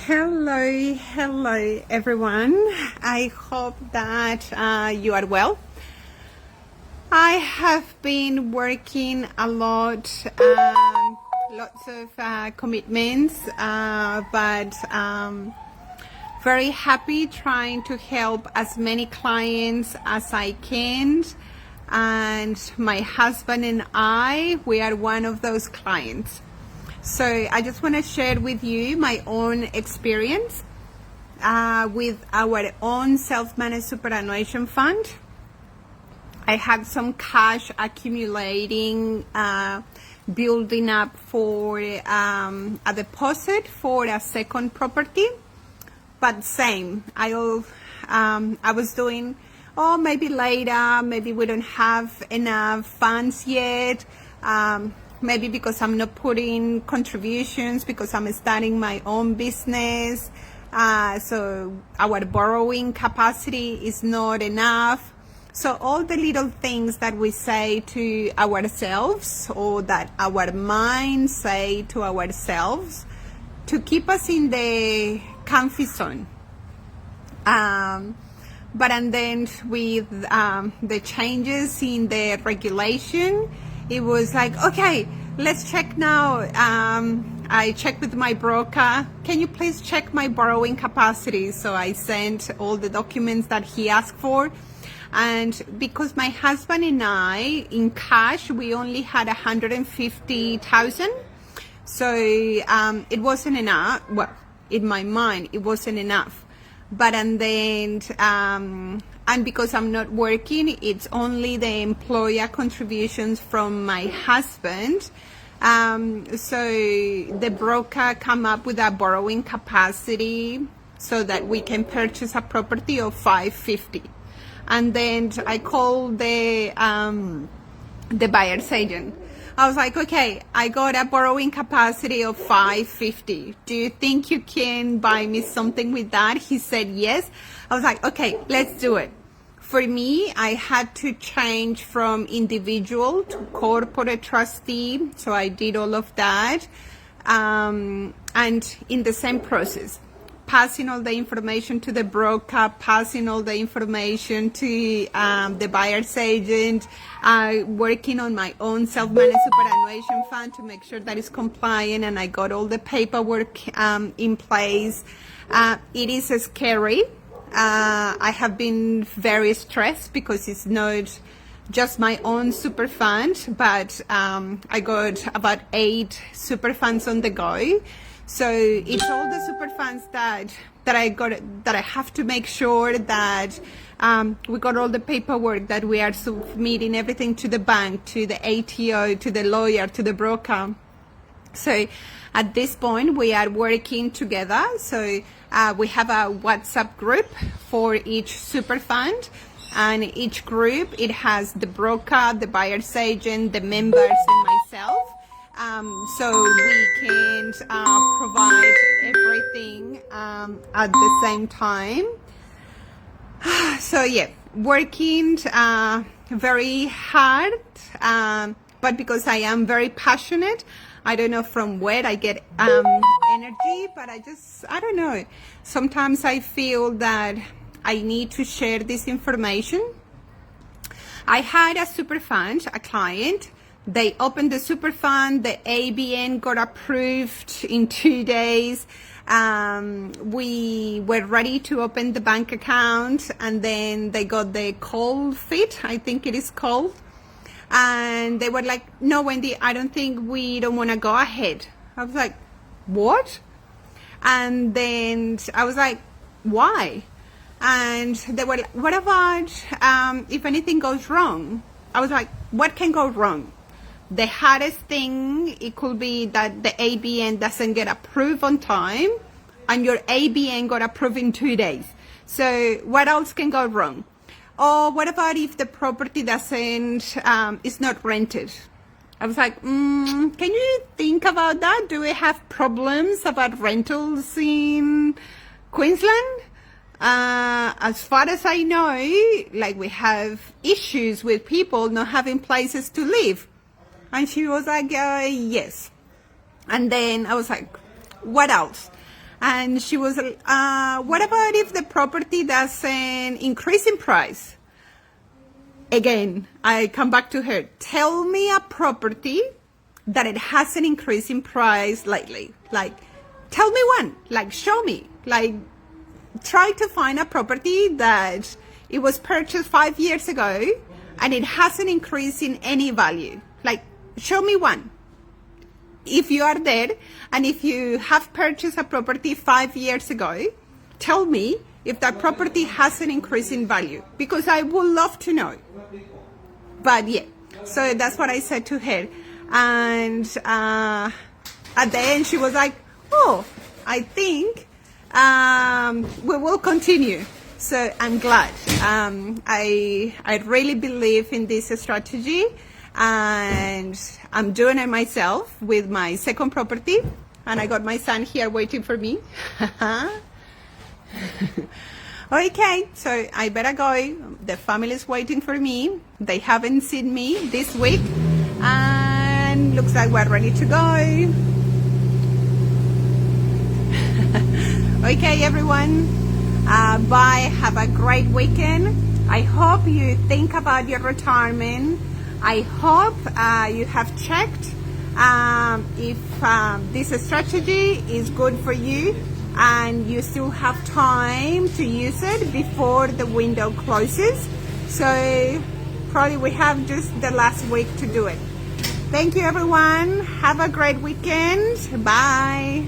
Hello everyone. I hope that you are well. I have been working a lot, lots of commitments, but very happy trying to help as many clients as I can. And my husband and I, we are one of those clients. So I just want to share with you my own experience with our own self-managed superannuation fund. I had some cash accumulating, building up for a deposit for a second property. But same, I was doing, maybe later, maybe we don't have enough funds yet. Maybe because I'm not putting contributions, because I'm starting my own business. So our borrowing capacity is not enough. So all the little things that we say to ourselves, or that our minds say to ourselves, to keep us in the comfy zone. And then with the changes in the regulation, it was like, okay, let's check now. I checked with my broker. Can you please check my borrowing capacity? So I sent all the documents that he asked for. And because my husband and I, in cash, we only had 150,000. So it wasn't enough. Well, in my mind, it wasn't enough. But and then, and because I'm not working, it's only the employer contributions from my husband. So the broker come up with a borrowing capacity so that we can purchase a property of 550. And then I called the buyer's agent. I was like, okay, I got a borrowing capacity of 550. Do you think you can buy me something with that? He said yes. I was like, okay, let's do it. For me, I had to change from individual to corporate trustee. So I did all of that. And in the same process, passing all the information to the broker, passing all the information to the buyer's agent, working on my own self-managed superannuation fund to make sure that it's compliant, and I got all the paperwork in place. It is scary. I have been very stressed because it's not just my own super fund, but I got about 8 super funds on the go. So it's all the super funds that I got, that I have to make sure that we got all the paperwork, that we are submitting everything to the bank, to the ATO, to the lawyer, to the broker. So at this point, we are working together. So we have a WhatsApp group for each super fund, and each group, it has the broker, the buyer's agent, the members, and myself. So we can provide everything at the same time. So yeah, working very hard, but because I am very passionate, I don't know from where I get energy, but I don't know. Sometimes I feel that I need to share this information. I had a super fund, a client. They opened the super fund, the ABN got approved in 2 days. We were ready to open the bank account, and then they got the cold feet, I think it is called. And they were like, no, Wendy, I don't think we don't want to go ahead. I was like, what? And then I was like, why? And they were like, what about if anything goes wrong? I was like, what can go wrong? The hardest thing, it could be that the ABN doesn't get approved on time, and your ABN got approved in 2 days. So what else can go wrong? Or what about if the property doesn't, is not rented? I was like, can you think about that? Do we have problems about rentals in Queensland? As far as I know, like, we have issues with people not having places to live. And she was like, yes. And then I was like, what else? And she was, what about if the property doesn't increase in price? Again, I come back to her. Tell me a property that it hasn't increased in price lately. Like, tell me one. Like, show me. Like, try to find a property that it was purchased 5 years ago and it hasn't increased in any value. Like, show me one. If you are there and if you have purchased a property 5 years ago, tell me if that property hasn't increased in value, because I would love to know. But yeah, so that's what I said to her. And at the end, she was like, oh, I think we will continue. So I'm glad. I really believe in this strategy, and I'm doing it myself with my second property. And I got my son here waiting for me. Okay, so I better go. The family is waiting for me. They haven't seen me this week. And looks like we're ready to go. Okay, everyone. Bye. Have a great weekend. I hope you think about your retirement. I hope you have checked if this strategy is good for you and you still have time to use it before the window closes. So probably we have just the last week to do it. Thank you, everyone. Have a great weekend. Bye.